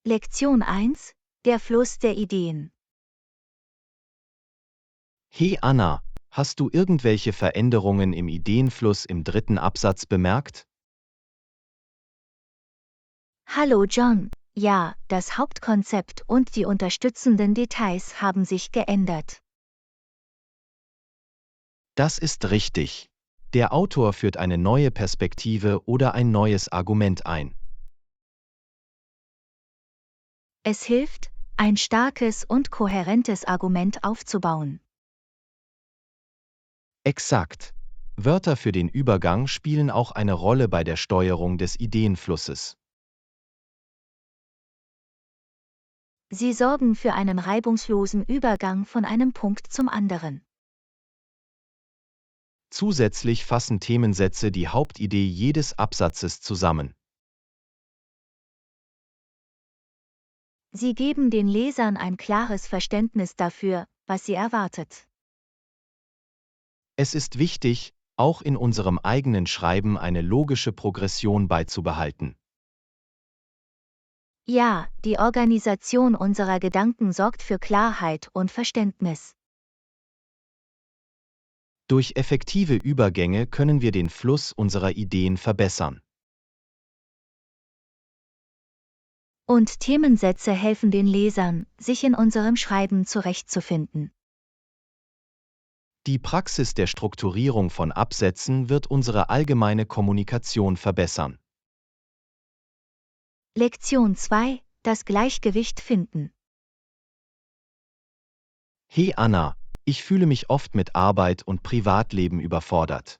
Lektion 1: Der Fluss der Ideen. Hey Anna, hast du irgendwelche Veränderungen im Ideenfluss im dritten Absatz bemerkt? Hallo John, ja, das Hauptkonzept und die unterstützenden Details haben sich geändert. Das ist richtig. Der Autor führt eine neue Perspektive oder ein neues Argument ein. Es hilft, ein starkes und kohärentes Argument aufzubauen. Exakt. Wörter für den Übergang spielen auch eine Rolle bei der Steuerung des Ideenflusses. Sie sorgen für einen reibungslosen Übergang von einem Punkt zum anderen. Zusätzlich fassen Themensätze die Hauptidee jedes Absatzes zusammen. Sie geben den Lesern ein klares Verständnis dafür, was sie erwartet. Es ist wichtig, auch in unserem eigenen Schreiben eine logische Progression beizubehalten. Ja, die Organisation unserer Gedanken sorgt für Klarheit und Verständnis. Durch effektive Übergänge können wir den Fluss unserer Ideen verbessern. Und Themensätze helfen den Lesern, sich in unserem Schreiben zurechtzufinden. Die Praxis der Strukturierung von Absätzen wird unsere allgemeine Kommunikation verbessern. Lektion 2: Das Gleichgewicht finden. Hey Anna, ich fühle mich oft mit Arbeit und Privatleben überfordert.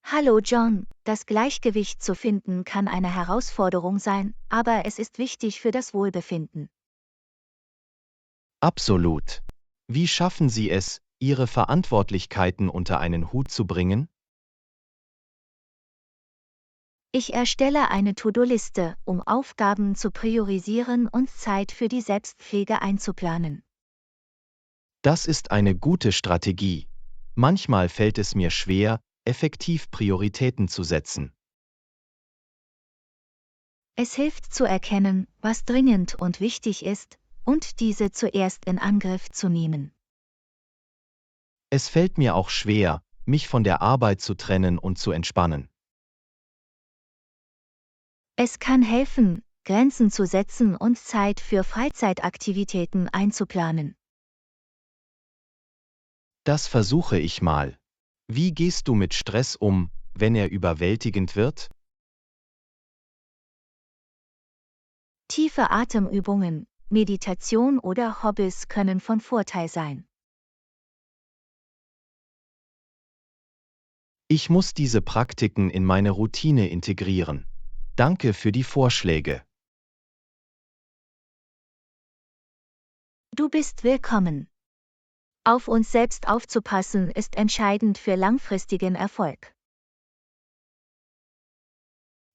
Hallo John, das Gleichgewicht zu finden kann eine Herausforderung sein, aber es ist wichtig für das Wohlbefinden. Absolut. Wie schaffen Sie es, Ihre Verantwortlichkeiten unter einen Hut zu bringen? Ich erstelle eine To-Do-Liste, um Aufgaben zu priorisieren und Zeit für die Selbstpflege einzuplanen. Das ist eine gute Strategie. Manchmal fällt es mir schwer, effektiv Prioritäten zu setzen. Es hilft zu erkennen, was dringend und wichtig ist, und diese zuerst in Angriff zu nehmen. Es fällt mir auch schwer, mich von der Arbeit zu trennen und zu entspannen. Es kann helfen, Grenzen zu setzen und Zeit für Freizeitaktivitäten einzuplanen. Das versuche ich mal. Wie gehst du mit Stress um, wenn er überwältigend wird? Tiefe Atemübungen, Meditation oder Hobbys können von Vorteil sein. Ich muss diese Praktiken in meine Routine integrieren. Danke für die Vorschläge. Du bist willkommen. Auf uns selbst aufzupassen ist entscheidend für langfristigen Erfolg.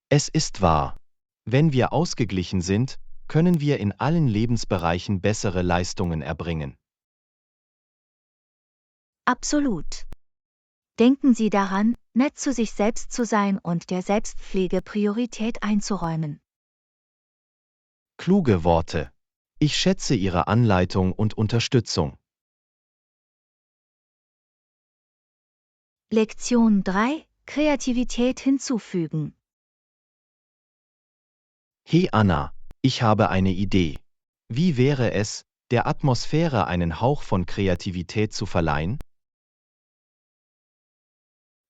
Es ist wahr. Wenn wir ausgeglichen sind, können wir in allen Lebensbereichen bessere Leistungen erbringen. Absolut. Denken Sie daran, nett zu sich selbst zu sein und der Selbstpflege Priorität einzuräumen. Kluge Worte. Ich schätze Ihre Anleitung und Unterstützung. Lektion 3: Kreativität hinzufügen. Hey Anna, ich habe eine Idee. Wie wäre es, der Atmosphäre einen Hauch von Kreativität zu verleihen?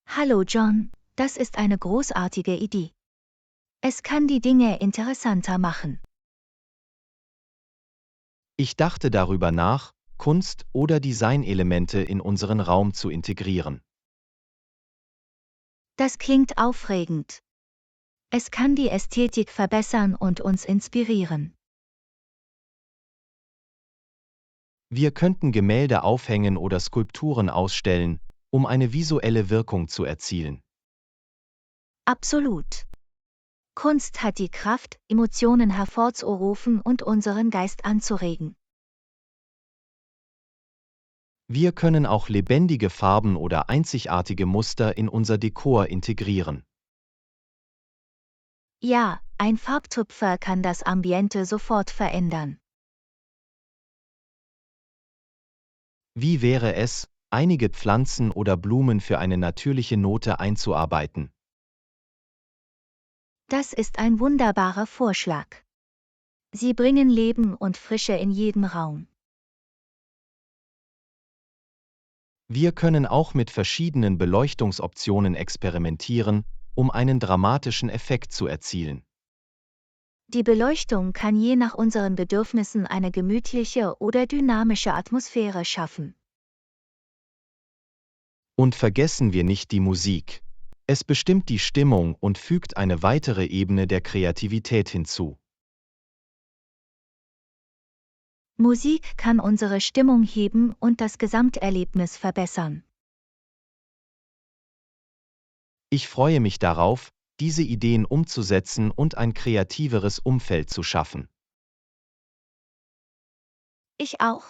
Hallo John, das ist eine großartige Idee. Es kann die Dinge interessanter machen. Ich dachte darüber nach, Kunst- oder Designelemente in unseren Raum zu integrieren. Das klingt aufregend. Es kann die Ästhetik verbessern und uns inspirieren. Wir könnten Gemälde aufhängen oder Skulpturen ausstellen, um eine visuelle Wirkung zu erzielen. Absolut. Kunst hat die Kraft, Emotionen hervorzurufen und unseren Geist anzuregen. Wir können auch lebendige Farben oder einzigartige Muster in unser Dekor integrieren. Ja, ein Farbtupfer kann das Ambiente sofort verändern. Wie wäre es, einige Pflanzen oder Blumen für eine natürliche Note einzuarbeiten? Das ist ein wunderbarer Vorschlag. Sie bringen Leben und Frische in jeden Raum. Wir können auch mit verschiedenen Beleuchtungsoptionen experimentieren, um einen dramatischen Effekt zu erzielen. Die Beleuchtung kann je nach unseren Bedürfnissen eine gemütliche oder dynamische Atmosphäre schaffen. Und vergessen wir nicht die Musik. Es bestimmt die Stimmung und fügt eine weitere Ebene der Kreativität hinzu. Musik kann unsere Stimmung heben und das Gesamterlebnis verbessern. Ich freue mich darauf, diese Ideen umzusetzen und ein kreativeres Umfeld zu schaffen. Ich auch.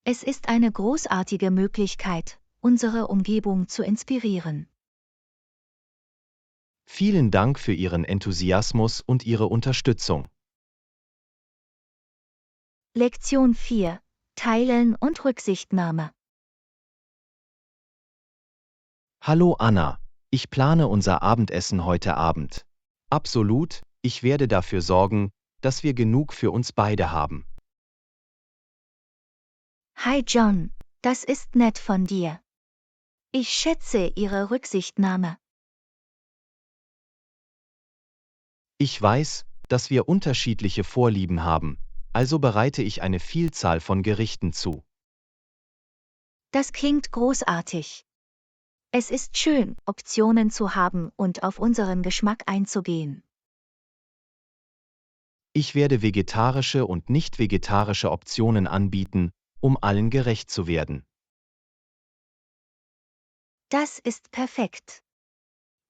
Es ist eine großartige Möglichkeit, unsere Umgebung zu inspirieren. Vielen Dank für Ihren Enthusiasmus und Ihre Unterstützung. Lektion 4. Teilen und Rücksichtnahme. Hallo Anna, ich plane unser Abendessen heute Abend. Absolut, ich werde dafür sorgen, dass wir genug für uns beide haben. Hi John, das ist nett von dir. Ich schätze Ihre Rücksichtnahme. Ich weiß, dass wir unterschiedliche Vorlieben haben, also bereite ich eine Vielzahl von Gerichten zu. Das klingt großartig. Es ist schön, Optionen zu haben und auf unseren Geschmack einzugehen. Ich werde vegetarische und nicht vegetarische Optionen anbieten, um allen gerecht zu werden. Das ist perfekt.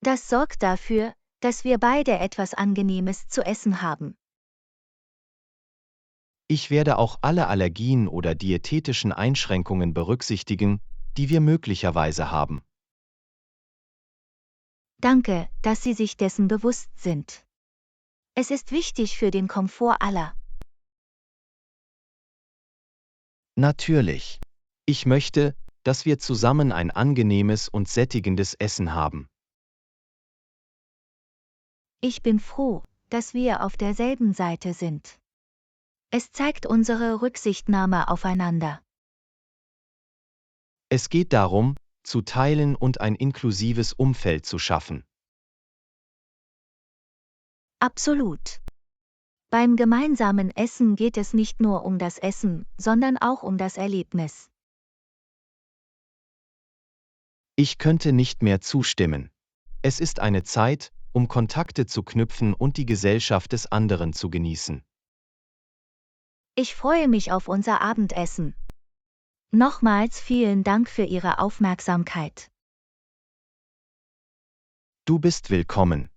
Das sorgt dafür, dass wir beide etwas Angenehmes zu essen haben. Ich werde auch alle Allergien oder diätetischen Einschränkungen berücksichtigen, die wir möglicherweise haben. Danke, dass Sie sich dessen bewusst sind. Es ist wichtig für den Komfort aller. Natürlich. Ich möchte, dass wir zusammen ein angenehmes und sättigendes Essen haben. Ich bin froh, dass wir auf derselben Seite sind. Es zeigt unsere Rücksichtnahme aufeinander. Es geht darum, zu teilen und ein inklusives Umfeld zu schaffen. Absolut. Beim gemeinsamen Essen geht es nicht nur um das Essen, sondern auch um das Erlebnis. Ich könnte nicht mehr zustimmen. Es ist eine Zeit, um Kontakte zu knüpfen und die Gesellschaft des anderen zu genießen. Ich freue mich auf unser Abendessen. Nochmals vielen Dank für Ihre Aufmerksamkeit. Du bist willkommen.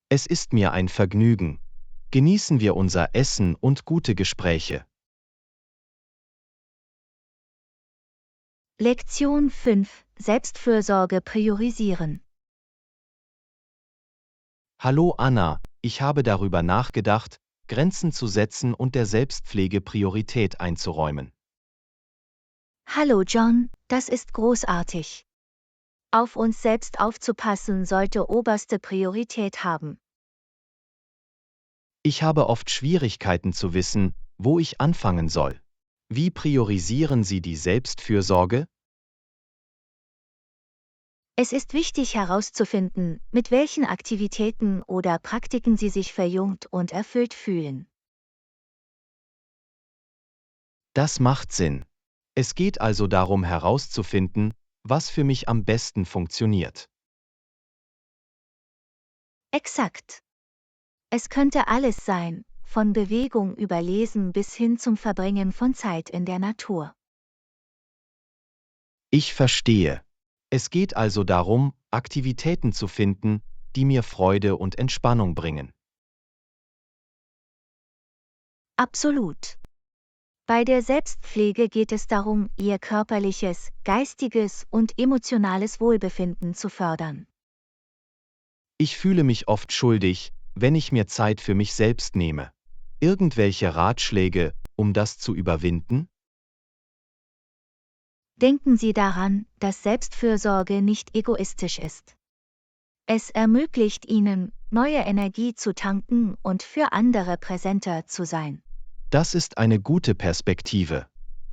Es ist mir ein Vergnügen. Genießen wir unser Essen und gute Gespräche. Lektion 5. Selbstfürsorge priorisieren. Hallo Anna, ich habe darüber nachgedacht, Grenzen zu setzen und der Selbstpflege Priorität einzuräumen. Hallo John, das ist großartig. Auf uns selbst aufzupassen sollte oberste Priorität haben. Ich habe oft Schwierigkeiten zu wissen, wo ich anfangen soll. Wie priorisieren Sie die Selbstfürsorge? Es ist wichtig herauszufinden, mit welchen Aktivitäten oder Praktiken Sie sich verjüngt und erfüllt fühlen. Das macht Sinn. Es geht also darum herauszufinden, was für mich am besten funktioniert. Exakt. Es könnte alles sein, von Bewegung über Lesen bis hin zum Verbringen von Zeit in der Natur. Ich verstehe. Es geht also darum, Aktivitäten zu finden, die mir Freude und Entspannung bringen. Absolut. Bei der Selbstpflege geht es darum, Ihr körperliches, geistiges und emotionales Wohlbefinden zu fördern. Ich fühle mich oft schuldig, wenn ich mir Zeit für mich selbst nehme. Irgendwelche Ratschläge, um das zu überwinden? Denken Sie daran, dass Selbstfürsorge nicht egoistisch ist. Es ermöglicht Ihnen, neue Energie zu tanken und für andere präsenter zu sein. Das ist eine gute Perspektive.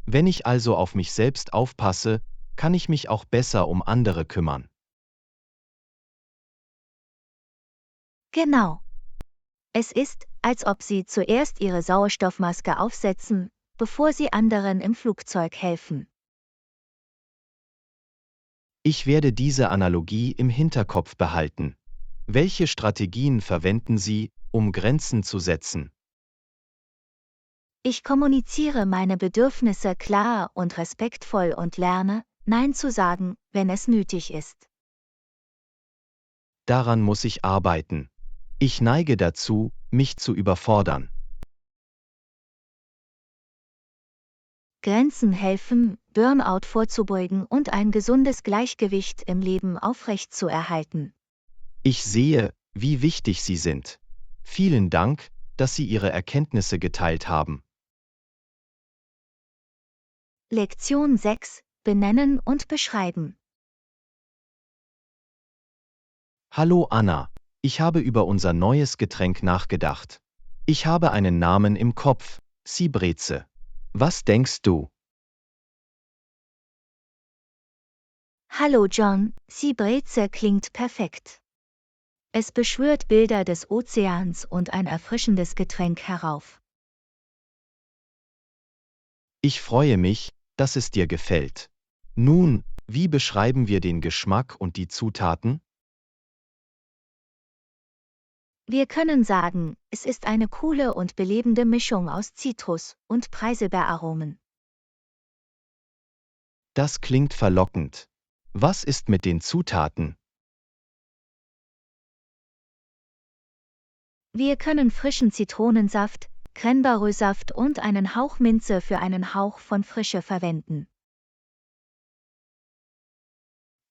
Wenn ich also auf mich selbst aufpasse, kann ich mich auch besser um andere kümmern. Genau. Es ist, als ob Sie zuerst Ihre Sauerstoffmaske aufsetzen, bevor Sie anderen im Flugzeug helfen. Ich werde diese Analogie im Hinterkopf behalten. Welche Strategien verwenden Sie, um Grenzen zu setzen? Ich kommuniziere meine Bedürfnisse klar und respektvoll und lerne, Nein zu sagen, wenn es nötig ist. Daran muss ich arbeiten. Ich neige dazu, mich zu überfordern. Grenzen helfen, Burnout vorzubeugen und ein gesundes Gleichgewicht im Leben aufrechtzuerhalten. Ich sehe, wie wichtig Sie sind. Vielen Dank, dass Sie Ihre Erkenntnisse geteilt haben. Lektion 6: Benennen und beschreiben. Hallo Anna, ich habe über unser neues Getränk nachgedacht. Ich habe einen Namen im Kopf, Cibreze. Was denkst du? Hallo John, Cibreze klingt perfekt. Es beschwört Bilder des Ozeans und ein erfrischendes Getränk herauf. Ich freue mich, dass es dir gefällt. Nun, wie beschreiben wir den Geschmack und die Zutaten? Wir können sagen, es ist eine coole und belebende Mischung aus Zitrus- und Preiselbeeraromen. Das klingt verlockend. Was ist mit den Zutaten? Wir können frischen Zitronensaft, Cranberry-Saft und einen Hauch Minze für einen Hauch von Frische verwenden.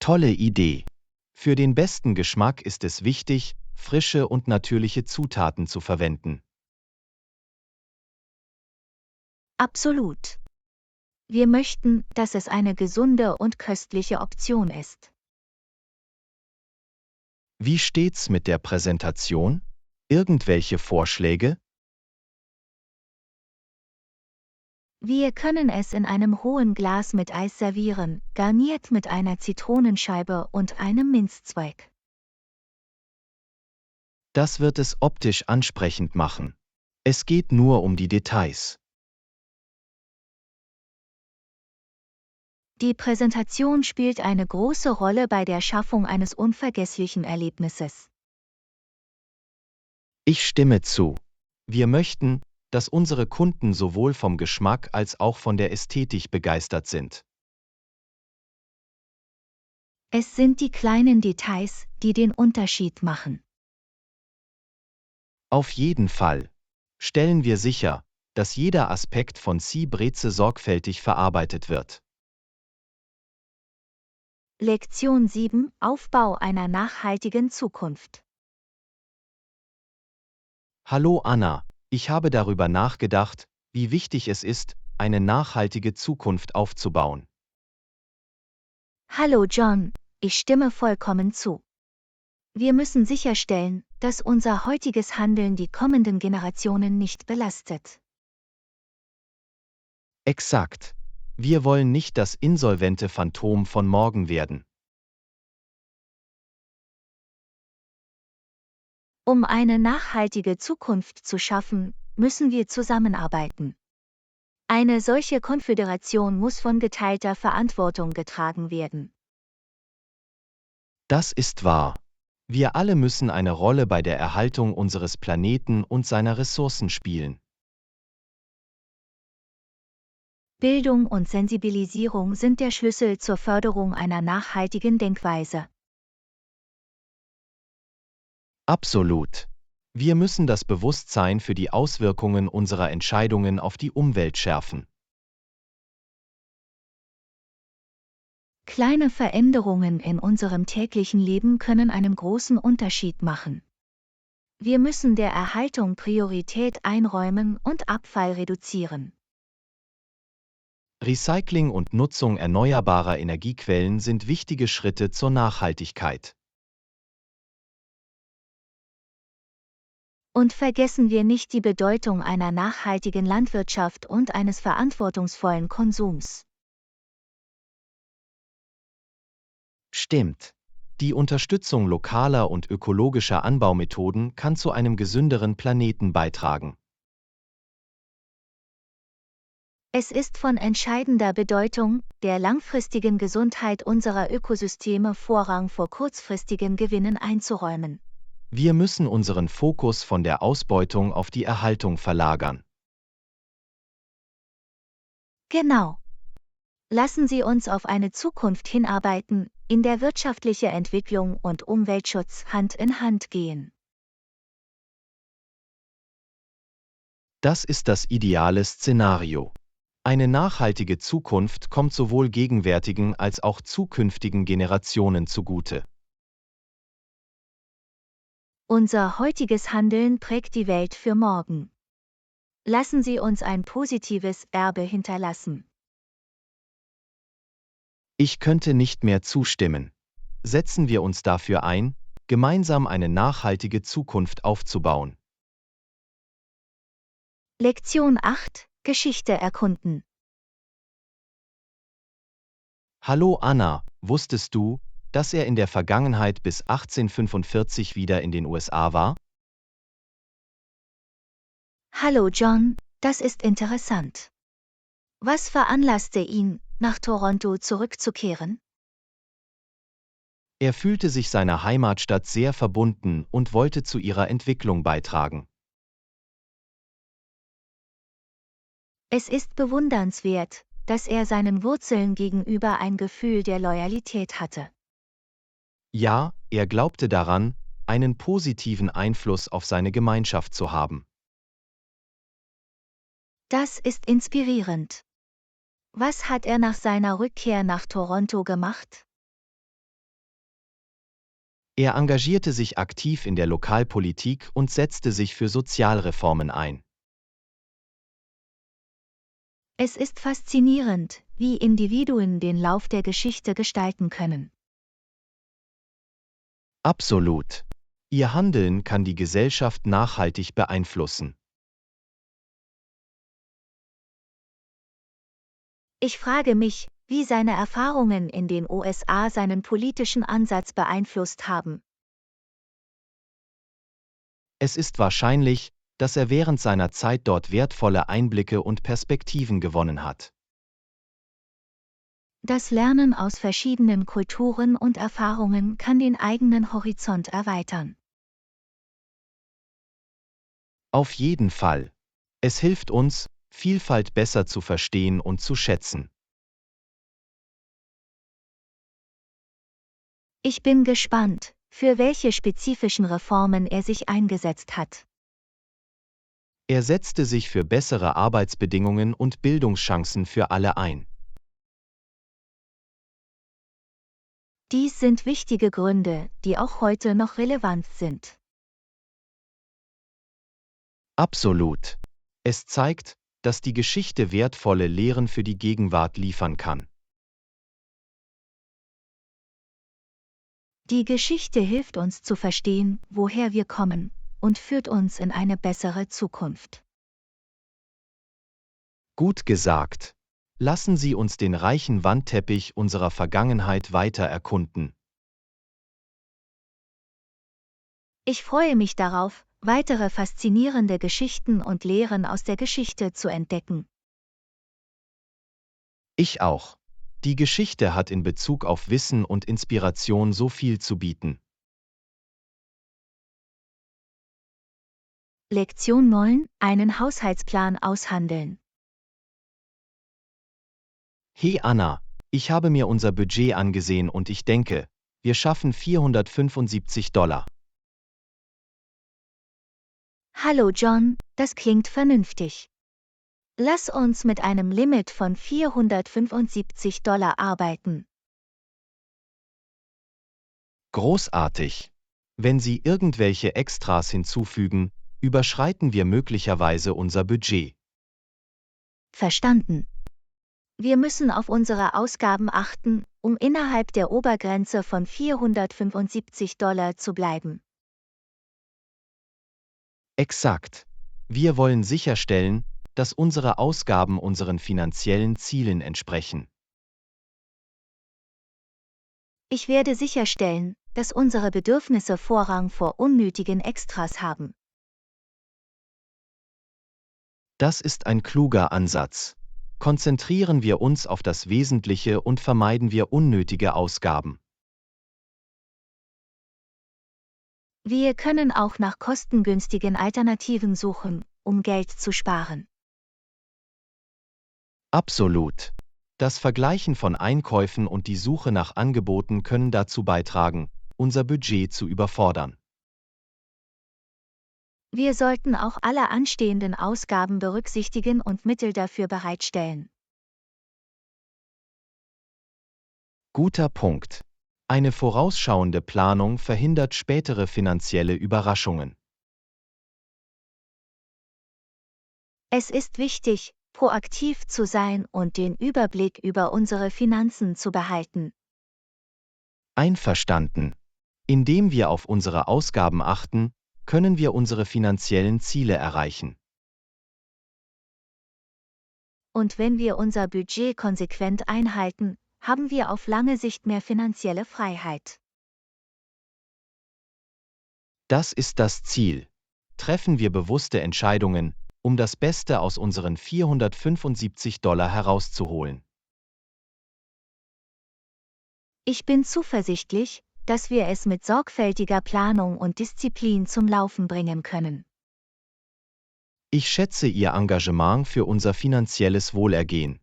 Tolle Idee. Für den besten Geschmack ist es wichtig, frische und natürliche Zutaten zu verwenden. Absolut. Wir möchten, dass es eine gesunde und köstliche Option ist. Wie steht's mit der Präsentation? Irgendwelche Vorschläge? Wir können es in einem hohen Glas mit Eis servieren, garniert mit einer Zitronenscheibe und einem Minzzweig. Das wird es optisch ansprechend machen. Es geht nur um die Details. Die Präsentation spielt eine große Rolle bei der Schaffung eines unvergesslichen Erlebnisses. Ich stimme zu. Wir möchten, dass unsere Kunden sowohl vom Geschmack als auch von der Ästhetik begeistert sind. Es sind die kleinen Details, die den Unterschied machen. Auf jeden Fall. Stellen wir sicher, dass jeder Aspekt von Cibreze sorgfältig verarbeitet wird. Lektion 7: Aufbau einer nachhaltigen Zukunft. Hallo Anna, ich habe darüber nachgedacht, wie wichtig es ist, eine nachhaltige Zukunft aufzubauen. Hallo John, ich stimme vollkommen zu. Wir müssen sicherstellen, dass unser heutiges Handeln die kommenden Generationen nicht belastet. Exakt. Wir wollen nicht das insolvente Phantom von morgen werden. Um eine nachhaltige Zukunft zu schaffen, müssen wir zusammenarbeiten. Eine solche Konföderation muss von geteilter Verantwortung getragen werden. Das ist wahr. Wir alle müssen eine Rolle bei der Erhaltung unseres Planeten und seiner Ressourcen spielen. Bildung und Sensibilisierung sind der Schlüssel zur Förderung einer nachhaltigen Denkweise. Absolut. Wir müssen das Bewusstsein für die Auswirkungen unserer Entscheidungen auf die Umwelt schärfen. Kleine Veränderungen in unserem täglichen Leben können einen großen Unterschied machen. Wir müssen der Erhaltung Priorität einräumen und Abfall reduzieren. Recycling und Nutzung erneuerbarer Energiequellen sind wichtige Schritte zur Nachhaltigkeit. Und vergessen wir nicht die Bedeutung einer nachhaltigen Landwirtschaft und eines verantwortungsvollen Konsums. Stimmt. Die Unterstützung lokaler und ökologischer Anbaumethoden kann zu einem gesünderen Planeten beitragen. Es ist von entscheidender Bedeutung, der langfristigen Gesundheit unserer Ökosysteme Vorrang vor kurzfristigen Gewinnen einzuräumen. Wir müssen unseren Fokus von der Ausbeutung auf die Erhaltung verlagern. Genau. Lassen Sie uns auf eine Zukunft hinarbeiten, in der wirtschaftliche Entwicklung und Umweltschutz Hand in Hand gehen. Das ist das ideale Szenario. Eine nachhaltige Zukunft kommt sowohl gegenwärtigen als auch zukünftigen Generationen zugute. Unser heutiges Handeln prägt die Welt für morgen. Lassen Sie uns ein positives Erbe hinterlassen. Ich könnte nicht mehr zustimmen. Setzen wir uns dafür ein, gemeinsam eine nachhaltige Zukunft aufzubauen. Lektion 8: Geschichte erkunden. Hallo Anna, wusstest du, dass er in der Vergangenheit bis 1845 wieder in den USA war? Hallo John, das ist interessant. Was veranlasste ihn, nach Toronto zurückzukehren? Er fühlte sich seiner Heimatstadt sehr verbunden und wollte zu ihrer Entwicklung beitragen. Es ist bewundernswert, dass er seinen Wurzeln gegenüber ein Gefühl der Loyalität hatte. Ja, er glaubte daran, einen positiven Einfluss auf seine Gemeinschaft zu haben. Das ist inspirierend. Was hat er nach seiner Rückkehr nach Toronto gemacht? Er engagierte sich aktiv in der Lokalpolitik und setzte sich für Sozialreformen ein. Es ist faszinierend, wie Individuen den Lauf der Geschichte gestalten können. Absolut. Ihr Handeln kann die Gesellschaft nachhaltig beeinflussen. Ich frage mich, wie seine Erfahrungen in den USA seinen politischen Ansatz beeinflusst haben. Es ist wahrscheinlich, dass er während seiner Zeit dort wertvolle Einblicke und Perspektiven gewonnen hat. Das Lernen aus verschiedenen Kulturen und Erfahrungen kann den eigenen Horizont erweitern. Auf jeden Fall. Es hilft uns, Vielfalt besser zu verstehen und zu schätzen. Ich bin gespannt, für welche spezifischen Reformen er sich eingesetzt hat. Er setzte sich für bessere Arbeitsbedingungen und Bildungschancen für alle ein. Dies sind wichtige Gründe, die auch heute noch relevant sind. Absolut. Es zeigt, dass die Geschichte wertvolle Lehren für die Gegenwart liefern kann. Die Geschichte hilft uns zu verstehen, woher wir kommen, und führt uns in eine bessere Zukunft. Gut gesagt. Lassen Sie uns den reichen Wandteppich unserer Vergangenheit weiter erkunden. Ich freue mich darauf, weitere faszinierende Geschichten und Lehren aus der Geschichte zu entdecken. Ich auch. Die Geschichte hat in Bezug auf Wissen und Inspiration so viel zu bieten. Lektion 9: Einen Haushaltsplan aushandeln. Hey Anna, ich habe mir unser Budget angesehen und ich denke, wir schaffen $475. Hallo John, das klingt vernünftig. Lass uns mit einem Limit von $475 arbeiten. Großartig. Wenn Sie irgendwelche Extras hinzufügen, überschreiten wir möglicherweise unser Budget. Verstanden. Wir müssen auf unsere Ausgaben achten, um innerhalb der Obergrenze von $475 zu bleiben. Exakt. Wir wollen sicherstellen, dass unsere Ausgaben unseren finanziellen Zielen entsprechen. Ich werde sicherstellen, dass unsere Bedürfnisse Vorrang vor unnötigen Extras haben. Das ist ein kluger Ansatz. Konzentrieren wir uns auf das Wesentliche und vermeiden wir unnötige Ausgaben. Wir können auch nach kostengünstigen Alternativen suchen, um Geld zu sparen. Absolut. Das Vergleichen von Einkäufen und die Suche nach Angeboten können dazu beitragen, unser Budget zu überfordern. Wir sollten auch alle anstehenden Ausgaben berücksichtigen und Mittel dafür bereitstellen. Guter Punkt. Eine vorausschauende Planung verhindert spätere finanzielle Überraschungen. Es ist wichtig, proaktiv zu sein und den Überblick über unsere Finanzen zu behalten. Einverstanden. Indem wir auf unsere Ausgaben achten, können wir unsere finanziellen Ziele erreichen. Und wenn wir unser Budget konsequent einhalten, haben wir auf lange Sicht mehr finanzielle Freiheit. Das ist das Ziel. Treffen wir bewusste Entscheidungen, um das Beste aus unseren $475 herauszuholen. Ich bin zuversichtlich, dass wir es mit sorgfältiger Planung und Disziplin zum Laufen bringen können. Ich schätze Ihr Engagement für unser finanzielles Wohlergehen.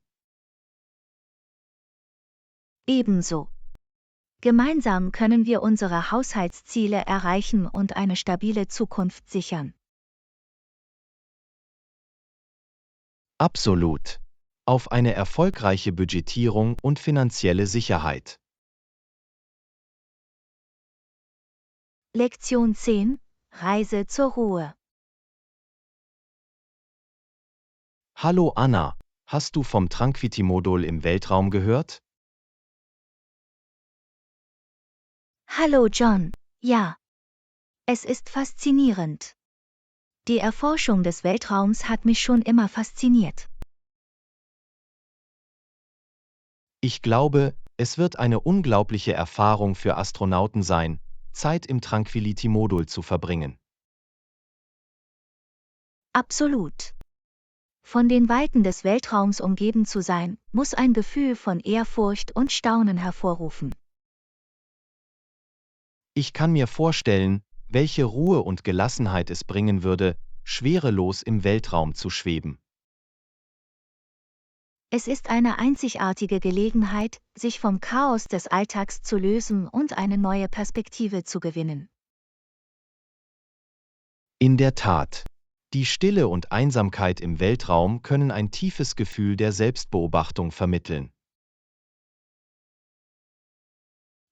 Ebenso. Gemeinsam können wir unsere Haushaltsziele erreichen und eine stabile Zukunft sichern. Absolut. Auf eine erfolgreiche Budgetierung und finanzielle Sicherheit. Lektion 10: Reise zur Ruhe. Hallo Anna, hast du vom Tranquility-Modul im Weltraum gehört? Hallo John, ja. Es ist faszinierend. Die Erforschung des Weltraums hat mich schon immer fasziniert. Ich glaube, es wird eine unglaubliche Erfahrung für Astronauten sein, Zeit im Tranquility-Modul zu verbringen. Absolut. Von den Weiten des Weltraums umgeben zu sein, muss ein Gefühl von Ehrfurcht und Staunen hervorrufen. Ich kann mir vorstellen, welche Ruhe und Gelassenheit es bringen würde, schwerelos im Weltraum zu schweben. Es ist eine einzigartige Gelegenheit, sich vom Chaos des Alltags zu lösen und eine neue Perspektive zu gewinnen. In der Tat. Die Stille und Einsamkeit im Weltraum können ein tiefes Gefühl der Selbstbeobachtung vermitteln.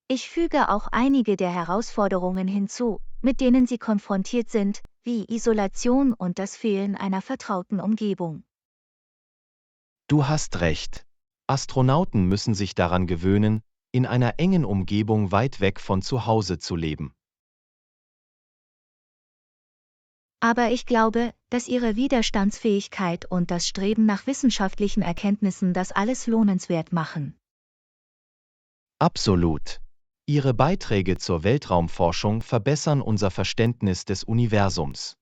Ich füge auch einige der Herausforderungen hinzu, mit denen Sie konfrontiert sind, wie Isolation und das Fehlen einer vertrauten Umgebung. Du hast recht. Astronauten müssen sich daran gewöhnen, in einer engen Umgebung weit weg von zu Hause zu leben. Aber ich glaube, dass Ihre Widerstandsfähigkeit und das Streben nach wissenschaftlichen Erkenntnissen das alles lohnenswert machen. Absolut. Ihre Beiträge zur Weltraumforschung verbessern unser Verständnis des Universums.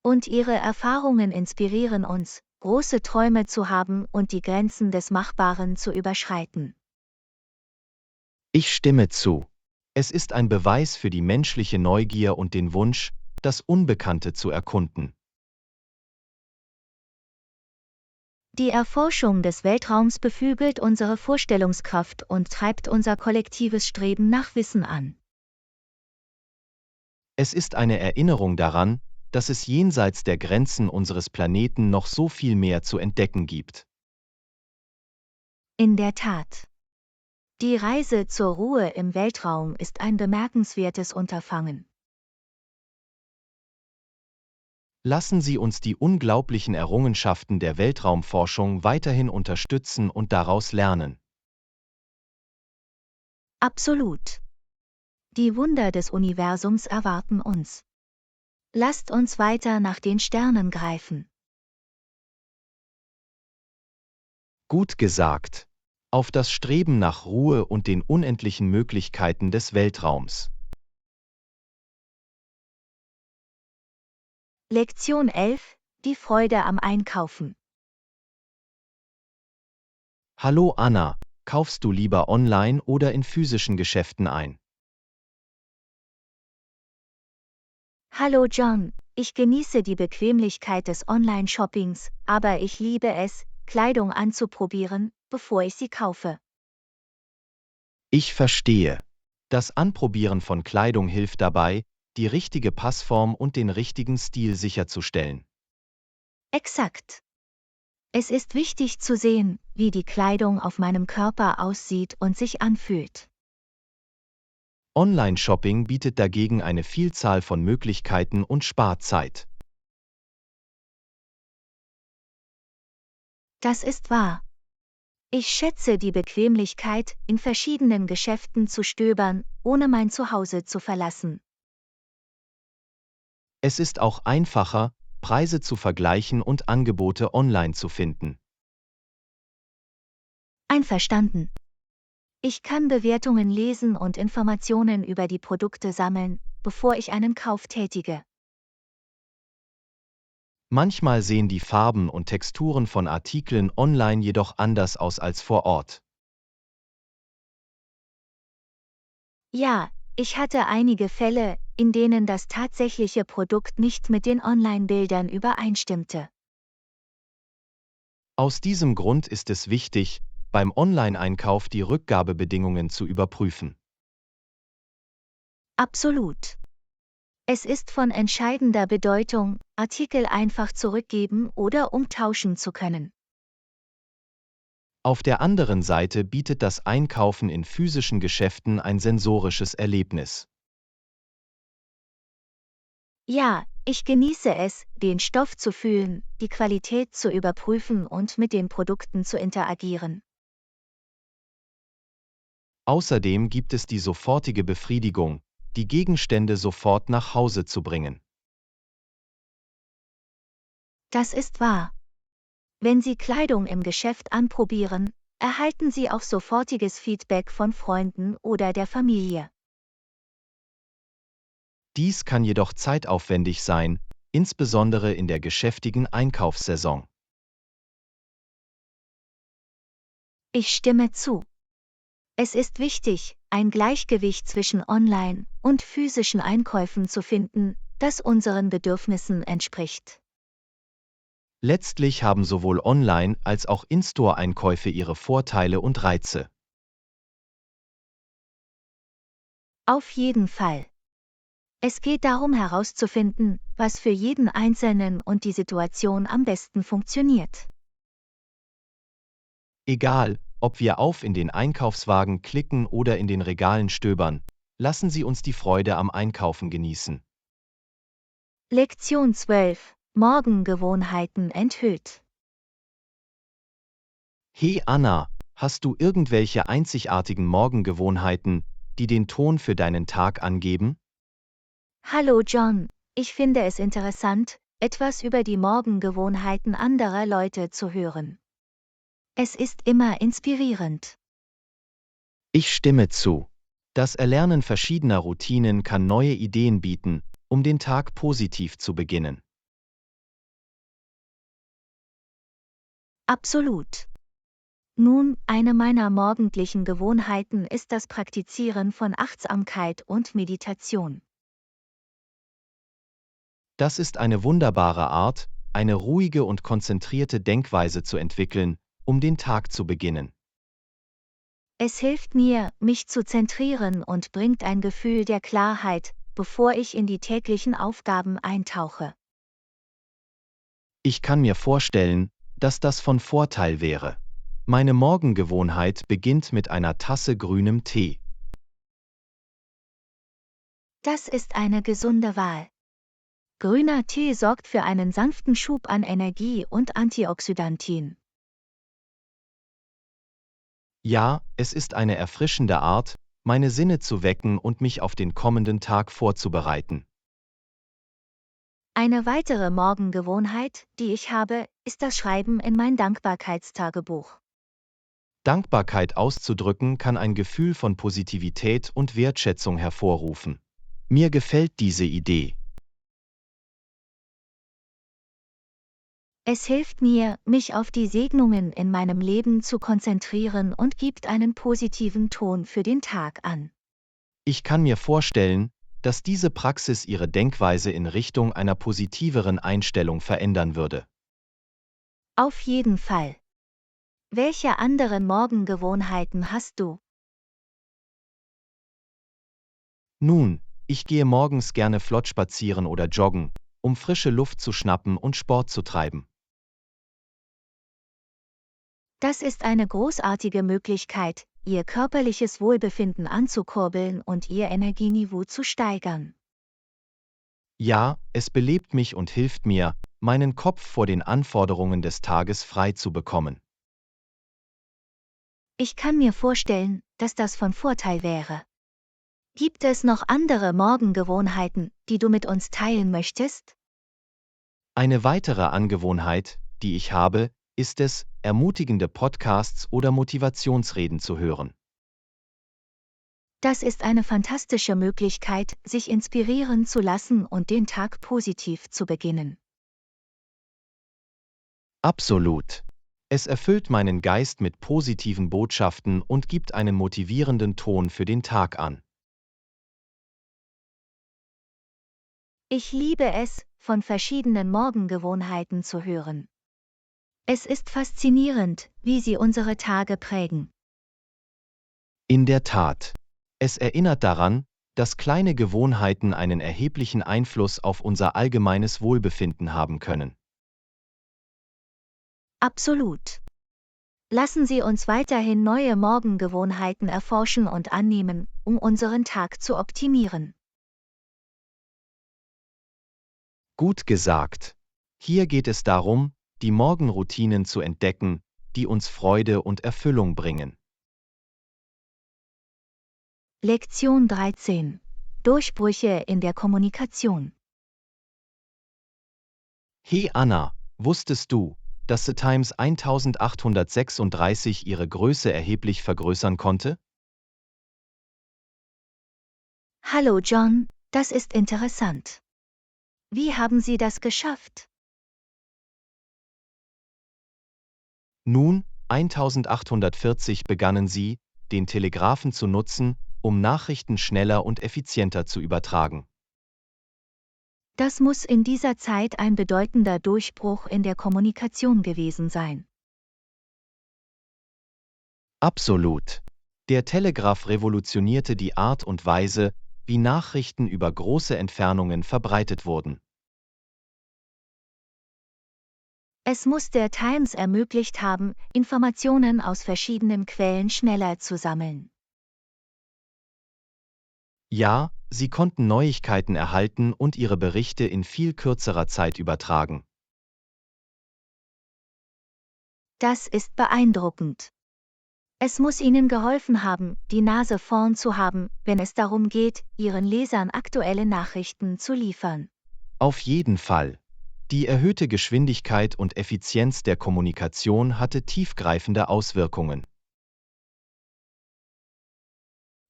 Und Ihre Erfahrungen inspirieren uns, große Träume zu haben und die Grenzen des Machbaren zu überschreiten. Ich stimme zu. Es ist ein Beweis für die menschliche Neugier und den Wunsch, das Unbekannte zu erkunden. Die Erforschung des Weltraums beflügelt unsere Vorstellungskraft und treibt unser kollektives Streben nach Wissen an. Es ist eine Erinnerung daran, dass es jenseits der Grenzen unseres Planeten noch so viel mehr zu entdecken gibt. In der Tat. Die Reise zur Ruhe im Weltraum ist ein bemerkenswertes Unterfangen. Lassen Sie uns die unglaublichen Errungenschaften der Weltraumforschung weiterhin unterstützen und daraus lernen. Absolut. Die Wunder des Universums erwarten uns. Lasst uns weiter nach den Sternen greifen. Gut gesagt. Auf das Streben nach Ruhe und den unendlichen Möglichkeiten des Weltraums. Lektion 11: Die Freude am Einkaufen. Hallo Anna, kaufst du lieber online oder in physischen Geschäften ein? Hallo John, ich genieße die Bequemlichkeit des Online-Shoppings, aber ich liebe es, Kleidung anzuprobieren, bevor ich sie kaufe. Ich verstehe. Das Anprobieren von Kleidung hilft dabei, die richtige Passform und den richtigen Stil sicherzustellen. Exakt. Es ist wichtig zu sehen, wie die Kleidung auf meinem Körper aussieht und sich anfühlt. Online-Shopping bietet dagegen eine Vielzahl von Möglichkeiten und spart Zeit. Das ist wahr. Ich schätze die Bequemlichkeit, in verschiedenen Geschäften zu stöbern, ohne mein Zuhause zu verlassen. Es ist auch einfacher, Preise zu vergleichen und Angebote online zu finden. Einverstanden. Ich kann Bewertungen lesen und Informationen über die Produkte sammeln, bevor ich einen Kauf tätige. Manchmal sehen die Farben und Texturen von Artikeln online jedoch anders aus als vor Ort. Ja, ich hatte einige Fälle, in denen das tatsächliche Produkt nicht mit den Online-Bildern übereinstimmte. Aus diesem Grund ist es wichtig, beim Online-Einkauf die Rückgabebedingungen zu überprüfen. Absolut. Es ist von entscheidender Bedeutung, Artikel einfach zurückgeben oder umtauschen zu können. Auf der anderen Seite bietet das Einkaufen in physischen Geschäften ein sensorisches Erlebnis. Ja, ich genieße es, den Stoff zu fühlen, die Qualität zu überprüfen und mit den Produkten zu interagieren. Außerdem gibt es die sofortige Befriedigung, die Gegenstände sofort nach Hause zu bringen. Das ist wahr. Wenn Sie Kleidung im Geschäft anprobieren, erhalten Sie auch sofortiges Feedback von Freunden oder der Familie. Dies kann jedoch zeitaufwendig sein, insbesondere in der geschäftigen Einkaufssaison. Ich stimme zu. Es ist wichtig, ein Gleichgewicht zwischen Online- und physischen Einkäufen zu finden, das unseren Bedürfnissen entspricht. Letztlich haben sowohl Online- als auch In-Store-Einkäufe ihre Vorteile und Reize. Auf jeden Fall. Es geht darum herauszufinden, was für jeden Einzelnen und die Situation am besten funktioniert. Egal, ob wir auf in den Einkaufswagen klicken oder in den Regalen stöbern, lassen Sie uns die Freude am Einkaufen genießen. Lektion 12: Morgengewohnheiten enthüllt. Hey Anna, hast du irgendwelche einzigartigen Morgengewohnheiten, die den Ton für deinen Tag angeben? Hallo John, ich finde es interessant, etwas über die Morgengewohnheiten anderer Leute zu hören. Es ist immer inspirierend. Ich stimme zu. Das Erlernen verschiedener Routinen kann neue Ideen bieten, um den Tag positiv zu beginnen. Absolut. Nun, eine meiner morgendlichen Gewohnheiten ist das Praktizieren von Achtsamkeit und Meditation. Das ist eine wunderbare Art, eine ruhige und konzentrierte Denkweise zu entwickeln, um den Tag zu beginnen. Es hilft mir, mich zu zentrieren und bringt ein Gefühl der Klarheit, bevor ich in die täglichen Aufgaben eintauche. Ich kann mir vorstellen, dass das von Vorteil wäre. Meine Morgengewohnheit beginnt mit einer Tasse grünem Tee. Das ist eine gesunde Wahl. Grüner Tee sorgt für einen sanften Schub an Energie und Antioxidantien. Ja, es ist eine erfrischende Art, meine Sinne zu wecken und mich auf den kommenden Tag vorzubereiten. Eine weitere Morgengewohnheit, die ich habe, ist das Schreiben in mein Dankbarkeitstagebuch. Dankbarkeit auszudrücken kann ein Gefühl von Positivität und Wertschätzung hervorrufen. Mir gefällt diese Idee. Es hilft mir, mich auf die Segnungen in meinem Leben zu konzentrieren und gibt einen positiven Ton für den Tag an. Ich kann mir vorstellen, dass diese Praxis Ihre Denkweise in Richtung einer positiveren Einstellung verändern würde. Auf jeden Fall. Welche anderen Morgengewohnheiten hast du? Nun, ich gehe morgens gerne flott spazieren oder joggen, um frische Luft zu schnappen und Sport zu treiben. Das ist eine großartige Möglichkeit, ihr körperliches Wohlbefinden anzukurbeln und ihr Energieniveau zu steigern. Ja, es belebt mich und hilft mir, meinen Kopf vor den Anforderungen des Tages frei zu bekommen. Ich kann mir vorstellen, dass das von Vorteil wäre. Gibt es noch andere Morgengewohnheiten, die du mit uns teilen möchtest? Eine weitere Angewohnheit, die ich habe, ist es, ermutigende Podcasts oder Motivationsreden zu hören. Das ist eine fantastische Möglichkeit, sich inspirieren zu lassen und den Tag positiv zu beginnen. Absolut. Es erfüllt meinen Geist mit positiven Botschaften und gibt einen motivierenden Ton für den Tag an. Ich liebe es, von verschiedenen Morgengewohnheiten zu hören. Es ist faszinierend, wie sie unsere Tage prägen. In der Tat. Es erinnert daran, dass kleine Gewohnheiten einen erheblichen Einfluss auf unser allgemeines Wohlbefinden haben können. Absolut. Lassen Sie uns weiterhin neue Morgengewohnheiten erforschen und annehmen, um unseren Tag zu optimieren. Gut gesagt. Hier geht es darum, die Morgenroutinen zu entdecken, die uns Freude und Erfüllung bringen. Lektion 13. Durchbrüche in der Kommunikation. Hey Anna, wusstest du, dass The Times 1836 ihre Größe erheblich vergrößern konnte? Hallo John, das ist interessant. Wie haben Sie das geschafft? Nun, 1840 begannen sie, den Telegraphen zu nutzen, um Nachrichten schneller und effizienter zu übertragen. Das muss in dieser Zeit ein bedeutender Durchbruch in der Kommunikation gewesen sein. Absolut. Der Telegraph revolutionierte die Art und Weise, wie Nachrichten über große Entfernungen verbreitet wurden. Es muss der Times ermöglicht haben, Informationen aus verschiedenen Quellen schneller zu sammeln. Ja, sie konnten Neuigkeiten erhalten und ihre Berichte in viel kürzerer Zeit übertragen. Das ist beeindruckend. Es muss Ihnen geholfen haben, die Nase vorn zu haben, wenn es darum geht, Ihren Lesern aktuelle Nachrichten zu liefern. Auf jeden Fall. Die erhöhte Geschwindigkeit und Effizienz der Kommunikation hatte tiefgreifende Auswirkungen.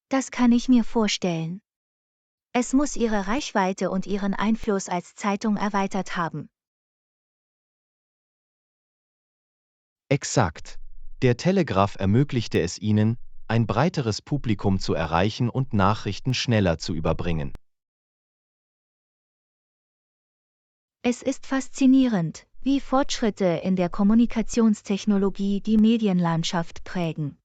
Das kann ich mir vorstellen. Es muss Ihre Reichweite und Ihren Einfluss als Zeitung erweitert haben. Exakt. Der Telegraph ermöglichte es ihnen, ein breiteres Publikum zu erreichen und Nachrichten schneller zu überbringen. Es ist faszinierend, wie Fortschritte in der Kommunikationstechnologie die Medienlandschaft prägen.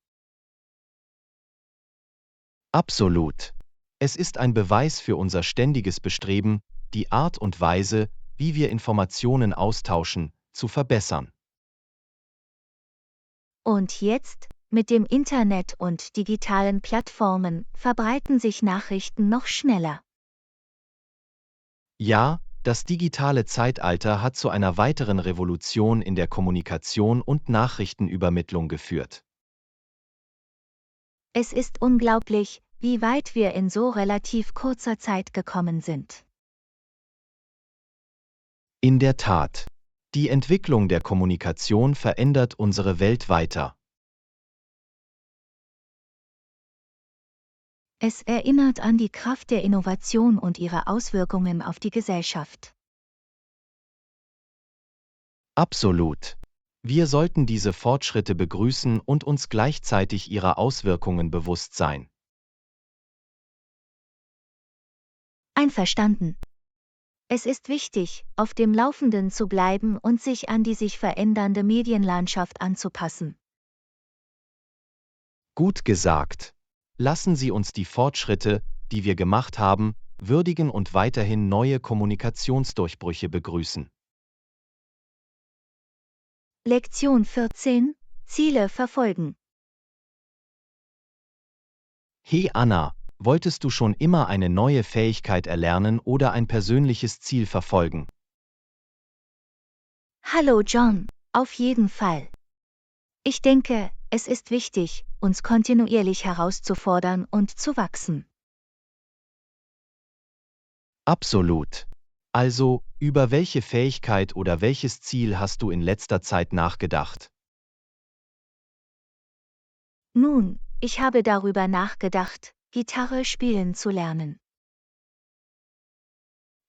Absolut. Es ist ein Beweis für unser ständiges Bestreben, die Art und Weise, wie wir Informationen austauschen, zu verbessern. Und jetzt, mit dem Internet und digitalen Plattformen, verbreiten sich Nachrichten noch schneller. Ja, das digitale Zeitalter hat zu einer weiteren Revolution in der Kommunikation und Nachrichtenübermittlung geführt. Es ist unglaublich, wie weit wir in so relativ kurzer Zeit gekommen sind. In der Tat. Die Entwicklung der Kommunikation verändert unsere Welt weiter. Es erinnert an die Kraft der Innovation und ihre Auswirkungen auf die Gesellschaft. Absolut. Wir sollten diese Fortschritte begrüßen und uns gleichzeitig ihrer Auswirkungen bewusst sein. Einverstanden. Es ist wichtig, auf dem Laufenden zu bleiben und sich an die sich verändernde Medienlandschaft anzupassen. Gut gesagt. Lassen Sie uns die Fortschritte, die wir gemacht haben, würdigen und weiterhin neue Kommunikationsdurchbrüche begrüßen. Lektion 14: Ziele verfolgen. Hey Anna, wolltest du schon immer eine neue Fähigkeit erlernen oder ein persönliches Ziel verfolgen? Hallo John, auf jeden Fall. Ich denke, es ist wichtig, uns kontinuierlich herauszufordern und zu wachsen. Absolut. Also, über welche Fähigkeit oder welches Ziel hast du in letzter Zeit nachgedacht? Nun, ich habe darüber nachgedacht, Gitarre spielen zu lernen.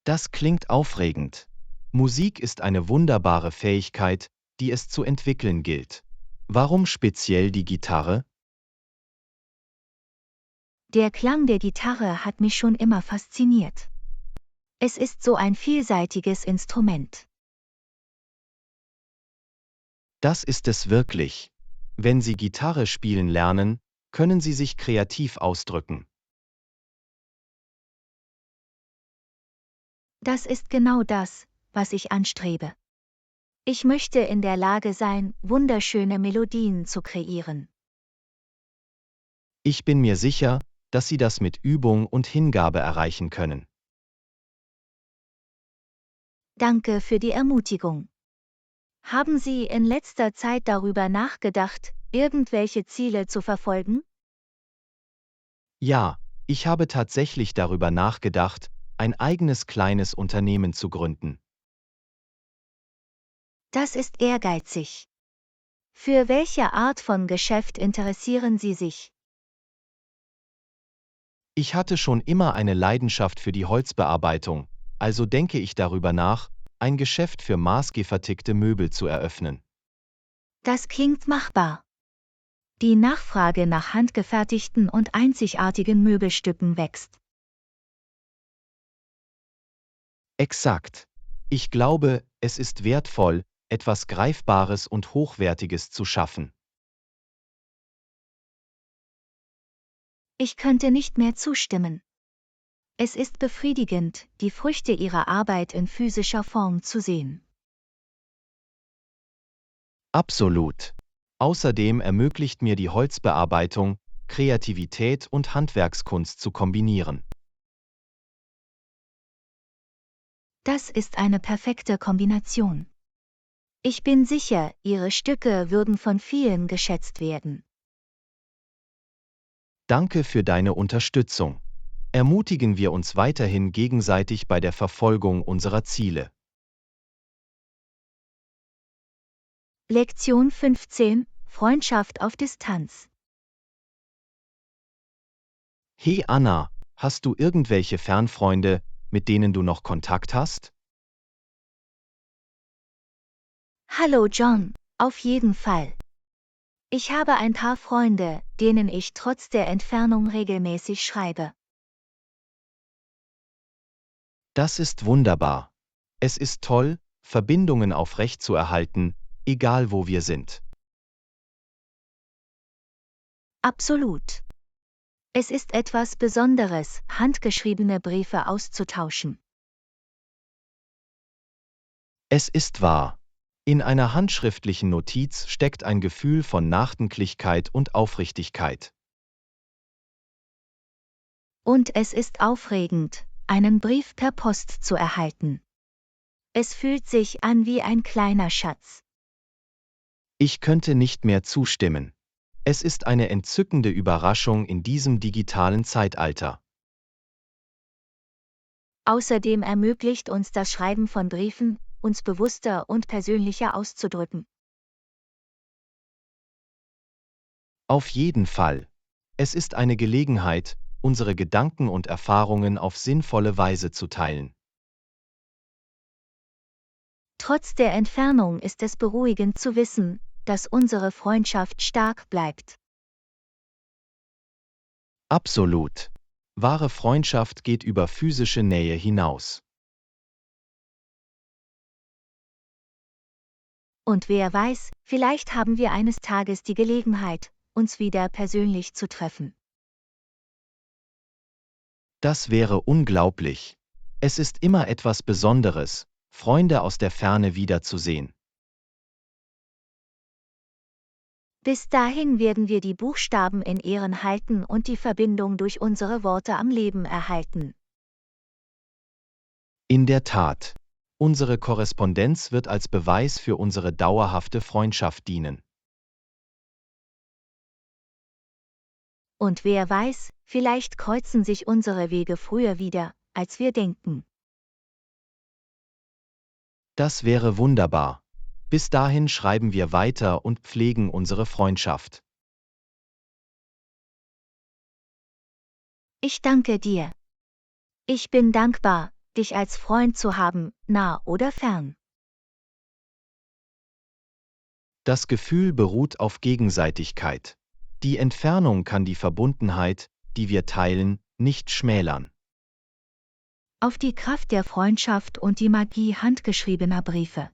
Das klingt aufregend. Musik ist eine wunderbare Fähigkeit, die es zu entwickeln gilt. Warum speziell die Gitarre? Der Klang der Gitarre hat mich schon immer fasziniert. Es ist so ein vielseitiges Instrument. Das ist es wirklich. Wenn Sie Gitarre spielen lernen, können Sie sich kreativ ausdrücken. Das ist genau das, was ich anstrebe. Ich möchte in der Lage sein, wunderschöne Melodien zu kreieren. Ich bin mir sicher, dass Sie das mit Übung und Hingabe erreichen können. Danke für die Ermutigung. Haben Sie in letzter Zeit darüber nachgedacht, irgendwelche Ziele zu verfolgen? Ja, ich habe tatsächlich darüber nachgedacht, ein eigenes kleines Unternehmen zu gründen. Das ist ehrgeizig. Für welche Art von Geschäft interessieren Sie sich? Ich hatte schon immer eine Leidenschaft für die Holzbearbeitung, also denke ich darüber nach, ein Geschäft für maßgefertigte Möbel zu eröffnen. Das klingt machbar. Die Nachfrage nach handgefertigten und einzigartigen Möbelstücken wächst. Exakt. Ich glaube, es ist wertvoll, etwas Greifbares und Hochwertiges zu schaffen. Ich könnte nicht mehr zustimmen. Es ist befriedigend, die Früchte ihrer Arbeit in physischer Form zu sehen. Absolut. Außerdem ermöglicht mir die Holzbearbeitung, Kreativität und Handwerkskunst zu kombinieren. Das ist eine perfekte Kombination. Ich bin sicher, Ihre Stücke würden von vielen geschätzt werden. Danke für deine Unterstützung. Ermutigen wir uns weiterhin gegenseitig bei der Verfolgung unserer Ziele. Lektion 15: Freundschaft auf Distanz. Hey Anna, hast du irgendwelche Fernfreunde, mit denen du noch Kontakt hast? Hallo John, auf jeden Fall. Ich habe ein paar Freunde, denen ich trotz der Entfernung regelmäßig schreibe. Das ist wunderbar. Es ist toll, Verbindungen aufrechtzuerhalten, egal wo wir sind. Absolut. Es ist etwas Besonderes, handgeschriebene Briefe auszutauschen. Es ist wahr. In einer handschriftlichen Notiz steckt ein Gefühl von Nachdenklichkeit und Aufrichtigkeit. Und es ist aufregend, einen Brief per Post zu erhalten. Es fühlt sich an wie ein kleiner Schatz. Ich könnte nicht mehr zustimmen. Es ist eine entzückende Überraschung in diesem digitalen Zeitalter. Außerdem ermöglicht uns das Schreiben von Briefen, uns bewusster und persönlicher auszudrücken. Auf jeden Fall. Es ist eine Gelegenheit, unsere Gedanken und Erfahrungen auf sinnvolle Weise zu teilen. Trotz der Entfernung ist es beruhigend zu wissen, dass unsere Freundschaft stark bleibt. Absolut. Wahre Freundschaft geht über physische Nähe hinaus. Und wer weiß, vielleicht haben wir eines Tages die Gelegenheit, uns wieder persönlich zu treffen. Das wäre unglaublich. Es ist immer etwas Besonderes, Freunde aus der Ferne wiederzusehen. Bis dahin werden wir die Buchstaben in Ehren halten und die Verbindung durch unsere Worte am Leben erhalten. In der Tat. Unsere Korrespondenz wird als Beweis für unsere dauerhafte Freundschaft dienen. Und wer weiß, vielleicht kreuzen sich unsere Wege früher wieder, als wir denken. Das wäre wunderbar. Bis dahin schreiben wir weiter und pflegen unsere Freundschaft. Ich danke dir. Ich bin dankbar, dich als Freund zu haben, nah oder fern. Das Gefühl beruht auf Gegenseitigkeit. Die Entfernung kann die Verbundenheit, die wir teilen, nicht schmälern. Auf die Kraft der Freundschaft und die Magie handgeschriebener Briefe.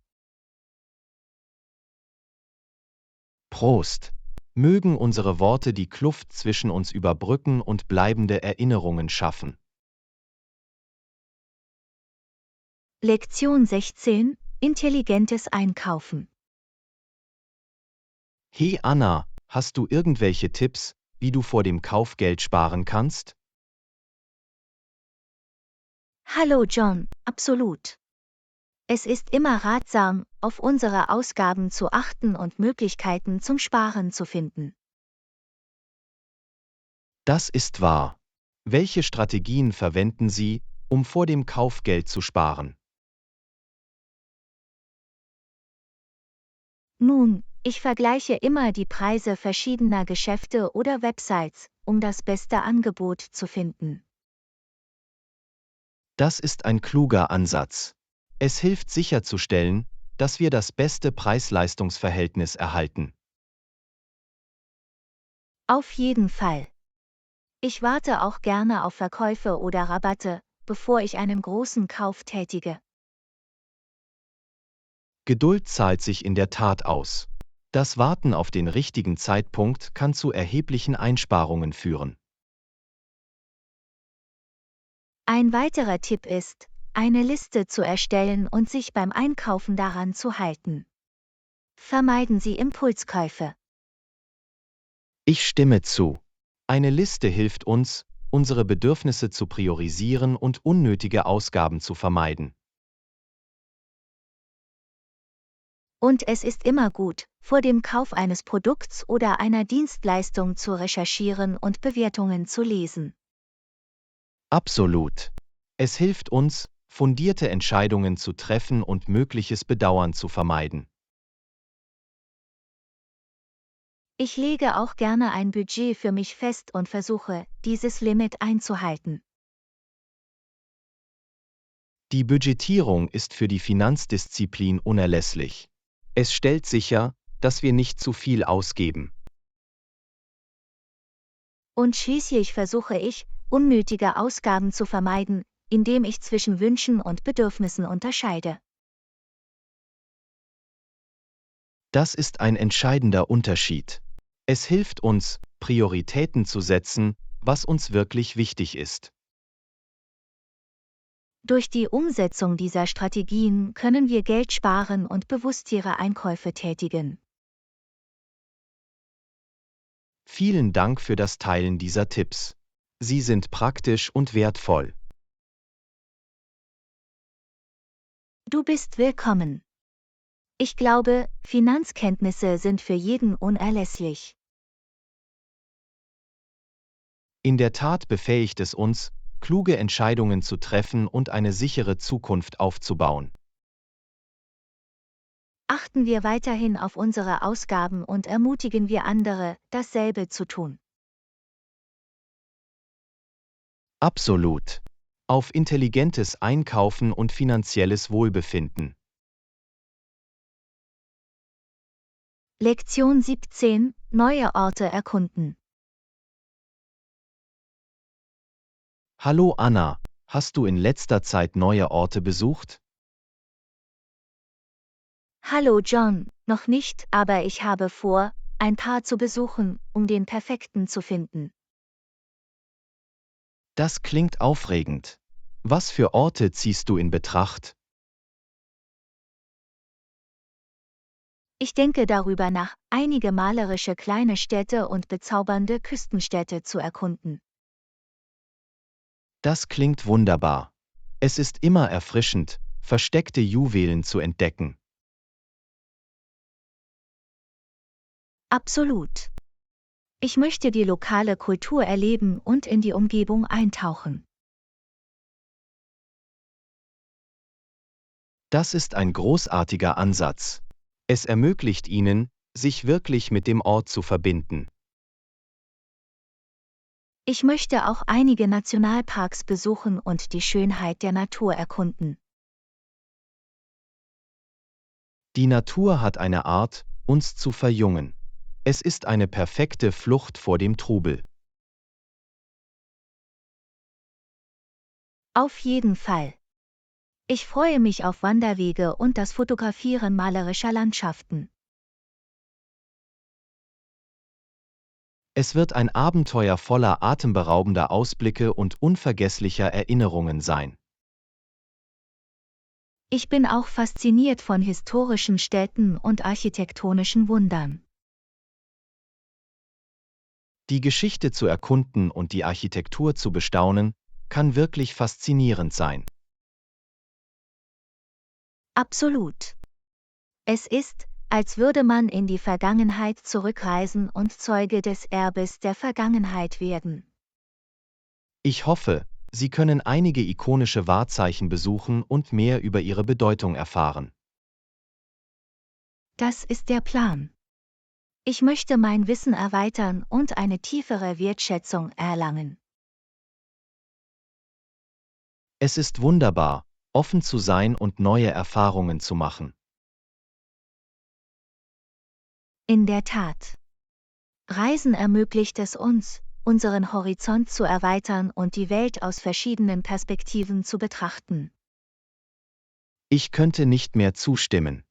Prost! Mögen unsere Worte die Kluft zwischen uns überbrücken und bleibende Erinnerungen schaffen. Lektion 16: Intelligentes Einkaufen. Hey Anna, hast du irgendwelche Tipps, wie du vor dem Kauf Geld sparen kannst? Hallo John, absolut. Es ist immer ratsam, auf unsere Ausgaben zu achten und Möglichkeiten zum Sparen zu finden. Das ist wahr. Welche Strategien verwenden Sie, um vor dem Kauf Geld zu sparen? Nun, ich vergleiche immer die Preise verschiedener Geschäfte oder Websites, um das beste Angebot zu finden. Das ist ein kluger Ansatz. Es hilft sicherzustellen, dass wir das beste Preis-Leistungs-Verhältnis erhalten. Auf jeden Fall. Ich warte auch gerne auf Verkäufe oder Rabatte, bevor ich einen großen Kauf tätige. Geduld zahlt sich in der Tat aus. Das Warten auf den richtigen Zeitpunkt kann zu erheblichen Einsparungen führen. Ein weiterer Tipp ist, eine Liste zu erstellen und sich beim Einkaufen daran zu halten. Vermeiden Sie Impulskäufe. Ich stimme zu. Eine Liste hilft uns, unsere Bedürfnisse zu priorisieren und unnötige Ausgaben zu vermeiden. Und es ist immer gut, vor dem Kauf eines Produkts oder einer Dienstleistung zu recherchieren und Bewertungen zu lesen. Absolut. Es hilft uns, fundierte Entscheidungen zu treffen und mögliches Bedauern zu vermeiden. Ich lege auch gerne ein Budget für mich fest und versuche, dieses Limit einzuhalten. Die Budgetierung ist für die Finanzdisziplin unerlässlich. Es stellt sicher, dass wir nicht zu viel ausgeben. Und schließlich versuche ich, unnötige Ausgaben zu vermeiden, indem ich zwischen Wünschen und Bedürfnissen unterscheide. Das ist ein entscheidender Unterschied. Es hilft uns, Prioritäten zu setzen, was uns wirklich wichtig ist. Durch die Umsetzung dieser Strategien können wir Geld sparen und bewusstere Einkäufe tätigen. Vielen Dank für das Teilen dieser Tipps. Sie sind praktisch und wertvoll. Du bist willkommen. Ich glaube, Finanzkenntnisse sind für jeden unerlässlich. In der Tat befähigt es uns, kluge Entscheidungen zu treffen und eine sichere Zukunft aufzubauen. Achten wir weiterhin auf unsere Ausgaben und ermutigen wir andere, dasselbe zu tun. Absolut. Auf intelligentes Einkaufen und finanzielles Wohlbefinden. Lektion 17: Neue Orte erkunden. Hallo Anna, hast du in letzter Zeit neue Orte besucht? Hallo John, noch nicht, aber ich habe vor, ein paar zu besuchen, um den perfekten zu finden. Das klingt aufregend. Was für Orte ziehst du in Betracht? Ich denke darüber nach, einige malerische kleine Städte und bezaubernde Küstenstädte zu erkunden. Das klingt wunderbar. Es ist immer erfrischend, versteckte Juwelen zu entdecken. Absolut. Ich möchte die lokale Kultur erleben und in die Umgebung eintauchen. Das ist ein großartiger Ansatz. Es ermöglicht Ihnen, sich wirklich mit dem Ort zu verbinden. Ich möchte auch einige Nationalparks besuchen und die Schönheit der Natur erkunden. Die Natur hat eine Art, uns zu verjüngen. Es ist eine perfekte Flucht vor dem Trubel. Auf jeden Fall. Ich freue mich auf Wanderwege und das Fotografieren malerischer Landschaften. Es wird ein Abenteuer voller atemberaubender Ausblicke und unvergesslicher Erinnerungen sein. Ich bin auch fasziniert von historischen Städten und architektonischen Wundern. Die Geschichte zu erkunden und die Architektur zu bestaunen, kann wirklich faszinierend sein. Absolut. Es ist, als würde man in die Vergangenheit zurückreisen und Zeuge des Erbes der Vergangenheit werden. Ich hoffe, Sie können einige ikonische Wahrzeichen besuchen und mehr über ihre Bedeutung erfahren. Das ist der Plan. Ich möchte mein Wissen erweitern und eine tiefere Wertschätzung erlangen. Es ist wunderbar, offen zu sein und neue Erfahrungen zu machen. In der Tat. Reisen ermöglicht es uns, unseren Horizont zu erweitern und die Welt aus verschiedenen Perspektiven zu betrachten. Ich könnte nicht mehr zustimmen.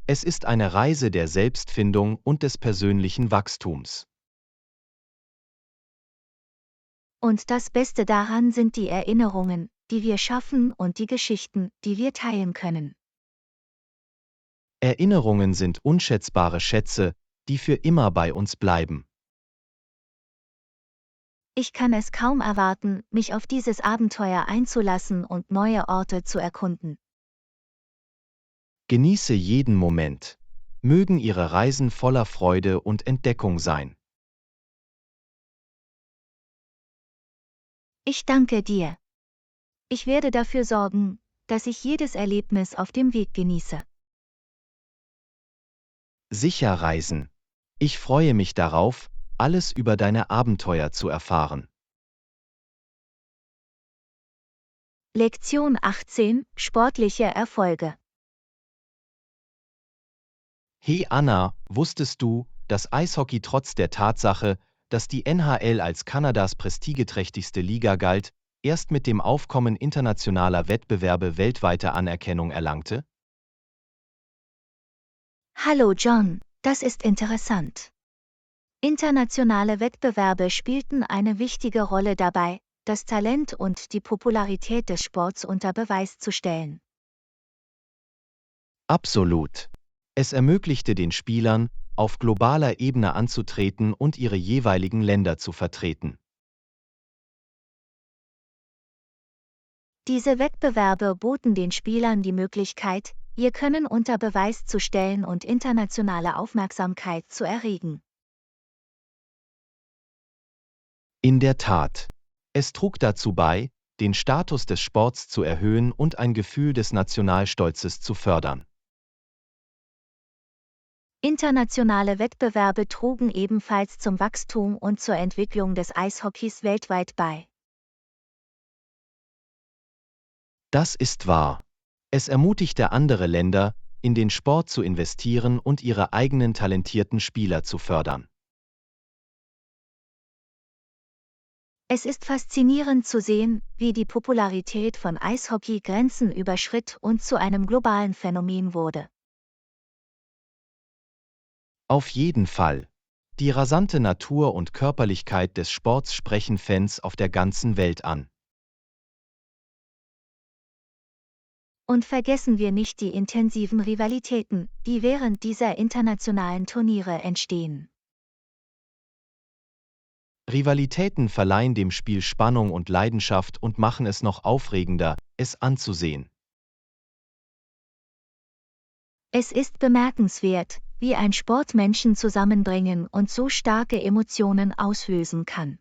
Es ist eine Reise der Selbstfindung und des persönlichen Wachstums. Und das Beste daran sind die Erinnerungen, die wir schaffen und die Geschichten, die wir teilen können. Erinnerungen sind unschätzbare Schätze, die für immer bei uns bleiben. Ich kann es kaum erwarten, mich auf dieses Abenteuer einzulassen und neue Orte zu erkunden. Genieße jeden Moment. Mögen Ihre Reisen voller Freude und Entdeckung sein. Ich danke dir. Ich werde dafür sorgen, dass ich jedes Erlebnis auf dem Weg genieße. Sicher reisen. Ich freue mich darauf, alles über deine Abenteuer zu erfahren. Lektion 18: Sportliche Erfolge. Hey Anna, wusstest du, dass Eishockey trotz der Tatsache, dass die NHL als Kanadas prestigeträchtigste Liga galt, erst mit dem Aufkommen internationaler Wettbewerbe weltweite Anerkennung erlangte? Hallo John, das ist interessant. Internationale Wettbewerbe spielten eine wichtige Rolle dabei, das Talent und die Popularität des Sports unter Beweis zu stellen. Absolut. Es ermöglichte den Spielern, auf globaler Ebene anzutreten und ihre jeweiligen Länder zu vertreten. Diese Wettbewerbe boten den Spielern die Möglichkeit, ihr Können unter Beweis zu stellen und internationale Aufmerksamkeit zu erregen. In der Tat. Es trug dazu bei, den Status des Sports zu erhöhen und ein Gefühl des Nationalstolzes zu fördern. Internationale Wettbewerbe trugen ebenfalls zum Wachstum und zur Entwicklung des Eishockeys weltweit bei. Das ist wahr. Es ermutigte andere Länder, in den Sport zu investieren und ihre eigenen talentierten Spieler zu fördern. Es ist faszinierend zu sehen, wie die Popularität von Eishockey Grenzen überschritt und zu einem globalen Phänomen wurde. Auf jeden Fall. Die rasante Natur und Körperlichkeit des Sports sprechen Fans auf der ganzen Welt an. Und vergessen wir nicht die intensiven Rivalitäten, die während dieser internationalen Turniere entstehen. Rivalitäten verleihen dem Spiel Spannung und Leidenschaft und machen es noch aufregender, es anzusehen. Es ist bemerkenswert, wie ein Sport Menschen zusammenbringen und so starke Emotionen auslösen kann.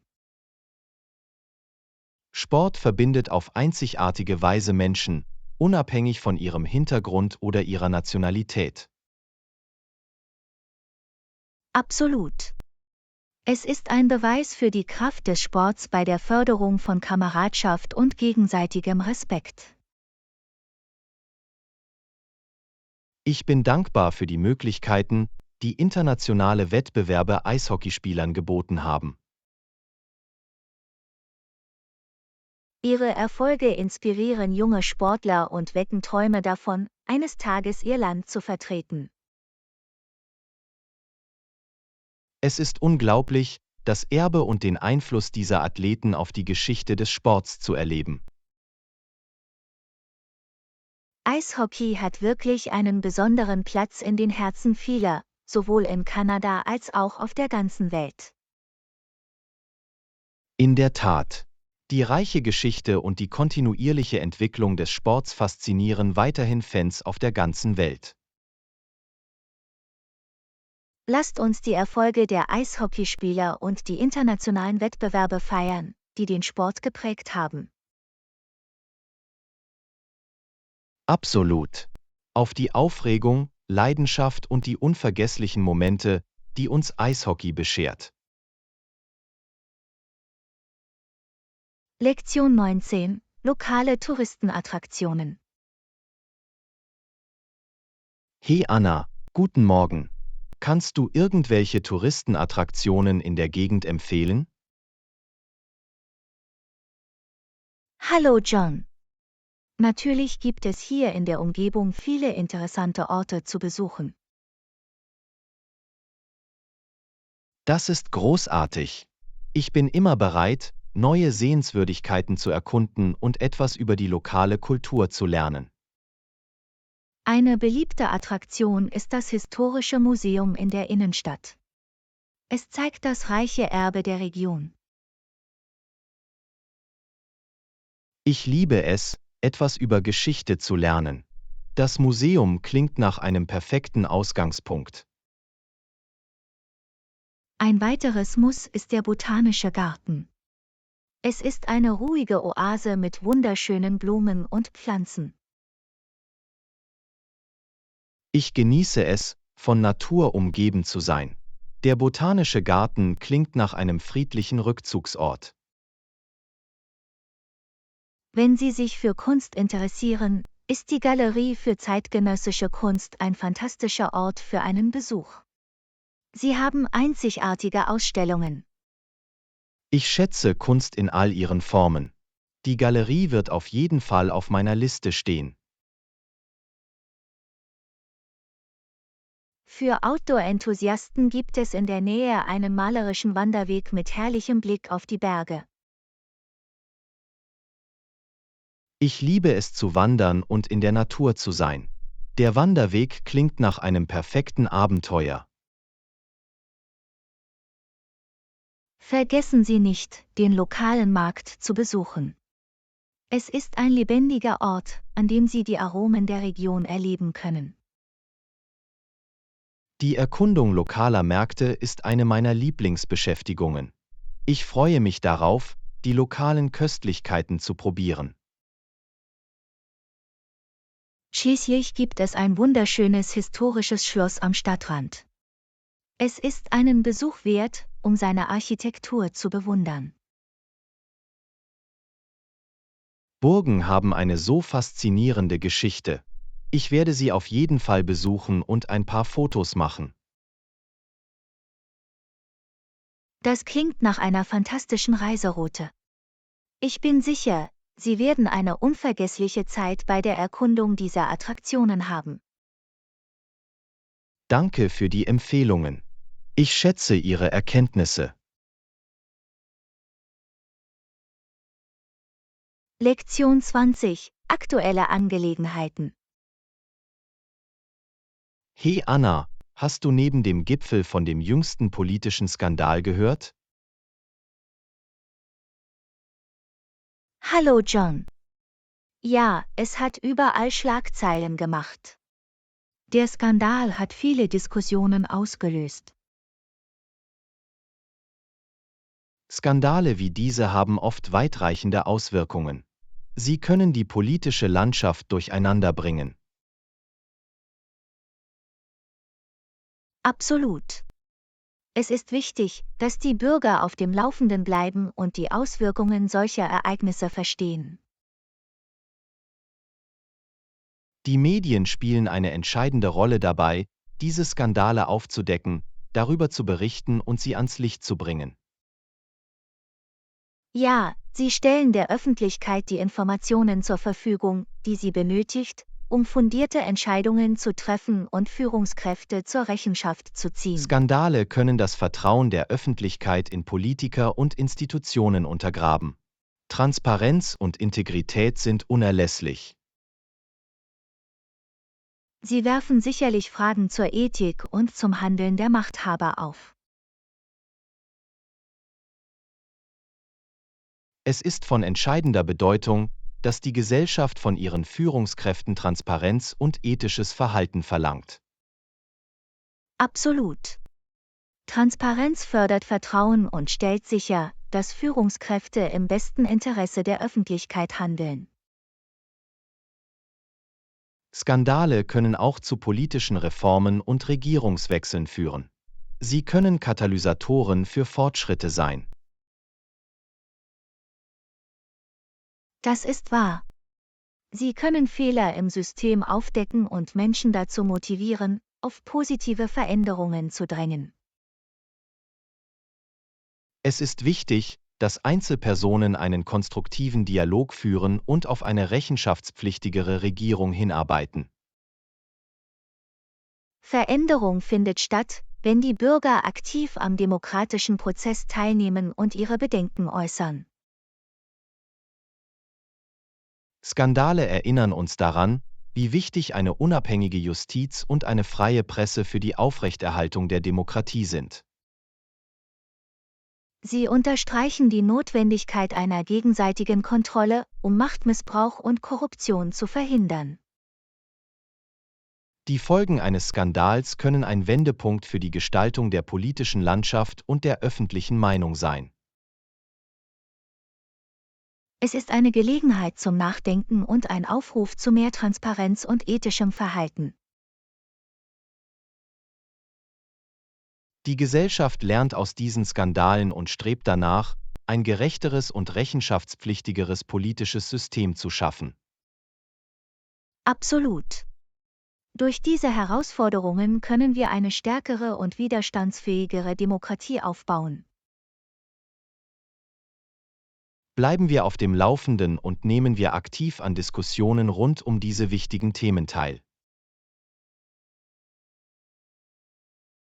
Sport verbindet auf einzigartige Weise Menschen, unabhängig von ihrem Hintergrund oder ihrer Nationalität. Absolut. Es ist ein Beweis für die Kraft des Sports bei der Förderung von Kameradschaft und gegenseitigem Respekt. Ich bin dankbar für die Möglichkeiten, die internationale Wettbewerbe Eishockeyspielern geboten haben. Ihre Erfolge inspirieren junge Sportler und wecken Träume davon, eines Tages ihr Land zu vertreten. Es ist unglaublich, das Erbe und den Einfluss dieser Athleten auf die Geschichte des Sports zu erleben. Eishockey hat wirklich einen besonderen Platz in den Herzen vieler, sowohl in Kanada als auch auf der ganzen Welt. In der Tat. Die reiche Geschichte und die kontinuierliche Entwicklung des Sports faszinieren weiterhin Fans auf der ganzen Welt. Lasst uns die Erfolge der Eishockeyspieler und die internationalen Wettbewerbe feiern, die den Sport geprägt haben. Absolut. Auf die Aufregung, Leidenschaft und die unvergesslichen Momente, die uns Eishockey beschert. Lektion 19: Lokale Touristenattraktionen. Hey Anna, guten Morgen. Kannst du irgendwelche Touristenattraktionen in der Gegend empfehlen? Hallo John. Natürlich gibt es hier in der Umgebung viele interessante Orte zu besuchen. Das ist großartig. Ich bin immer bereit, neue Sehenswürdigkeiten zu erkunden und etwas über die lokale Kultur zu lernen. Eine beliebte Attraktion ist das Historische Museum in der Innenstadt. Es zeigt das reiche Erbe der Region. Ich liebe es, etwas über Geschichte zu lernen. Das Museum klingt nach einem perfekten Ausgangspunkt. Ein weiteres Muss ist der Botanische Garten. Es ist eine ruhige Oase mit wunderschönen Blumen und Pflanzen. Ich genieße es, von Natur umgeben zu sein. Der Botanische Garten klingt nach einem friedlichen Rückzugsort. Wenn Sie sich für Kunst interessieren, ist die Galerie für zeitgenössische Kunst ein fantastischer Ort für einen Besuch. Sie haben einzigartige Ausstellungen. Ich schätze Kunst in all ihren Formen. Die Galerie wird auf jeden Fall auf meiner Liste stehen. Für Outdoor-Enthusiasten gibt es in der Nähe einen malerischen Wanderweg mit herrlichem Blick auf die Berge. Ich liebe es zu wandern und in der Natur zu sein. Der Wanderweg klingt nach einem perfekten Abenteuer. Vergessen Sie nicht, den lokalen Markt zu besuchen. Es ist ein lebendiger Ort, an dem Sie die Aromen der Region erleben können. Die Erkundung lokaler Märkte ist eine meiner Lieblingsbeschäftigungen. Ich freue mich darauf, die lokalen Köstlichkeiten zu probieren. Schließlich gibt es ein wunderschönes historisches Schloss am Stadtrand. Es ist einen Besuch wert, um seine Architektur zu bewundern. Burgen haben eine so faszinierende Geschichte. Ich werde sie auf jeden Fall besuchen und ein paar Fotos machen. Das klingt nach einer fantastischen Reiseroute. Ich bin sicher, Sie werden eine unvergessliche Zeit bei der Erkundung dieser Attraktionen haben. Danke für die Empfehlungen. Ich schätze Ihre Erkenntnisse. Lektion 20: Aktuelle Angelegenheiten. Hey Anna, hast du neben dem Gipfel von dem jüngsten politischen Skandal gehört? Hallo John. Ja, es hat überall Schlagzeilen gemacht. Der Skandal hat viele Diskussionen ausgelöst. Skandale wie diese haben oft weitreichende Auswirkungen. Sie können die politische Landschaft durcheinander bringen. Absolut. Es ist wichtig, dass die Bürger auf dem Laufenden bleiben und die Auswirkungen solcher Ereignisse verstehen. Die Medien spielen eine entscheidende Rolle dabei, diese Skandale aufzudecken, darüber zu berichten und sie ans Licht zu bringen. Ja, sie stellen der Öffentlichkeit die Informationen zur Verfügung, die sie benötigt, um fundierte Entscheidungen zu treffen und Führungskräfte zur Rechenschaft zu ziehen. Skandale können das Vertrauen der Öffentlichkeit in Politiker und Institutionen untergraben. Transparenz und Integrität sind unerlässlich. Sie werfen sicherlich Fragen zur Ethik und zum Handeln der Machthaber auf. Es ist von entscheidender Bedeutung, dass die Gesellschaft von ihren Führungskräften Transparenz und ethisches Verhalten verlangt. Absolut. Transparenz fördert Vertrauen und stellt sicher, dass Führungskräfte im besten Interesse der Öffentlichkeit handeln. Skandale können auch zu politischen Reformen und Regierungswechseln führen. Sie können Katalysatoren für Fortschritte sein. Das ist wahr. Sie können Fehler im System aufdecken und Menschen dazu motivieren, auf positive Veränderungen zu drängen. Es ist wichtig, dass Einzelpersonen einen konstruktiven Dialog führen und auf eine rechenschaftspflichtigere Regierung hinarbeiten. Veränderung findet statt, wenn die Bürger aktiv am demokratischen Prozess teilnehmen und ihre Bedenken äußern. Skandale erinnern uns daran, wie wichtig eine unabhängige Justiz und eine freie Presse für die Aufrechterhaltung der Demokratie sind. Sie unterstreichen die Notwendigkeit einer gegenseitigen Kontrolle, um Machtmissbrauch und Korruption zu verhindern. Die Folgen eines Skandals können ein Wendepunkt für die Gestaltung der politischen Landschaft und der öffentlichen Meinung sein. Es ist eine Gelegenheit zum Nachdenken und ein Aufruf zu mehr Transparenz und ethischem Verhalten. Die Gesellschaft lernt aus diesen Skandalen und strebt danach, ein gerechteres und rechenschaftspflichtigeres politisches System zu schaffen. Absolut. Durch diese Herausforderungen können wir eine stärkere und widerstandsfähigere Demokratie aufbauen. Bleiben wir auf dem Laufenden und nehmen wir aktiv an Diskussionen rund um diese wichtigen Themen teil.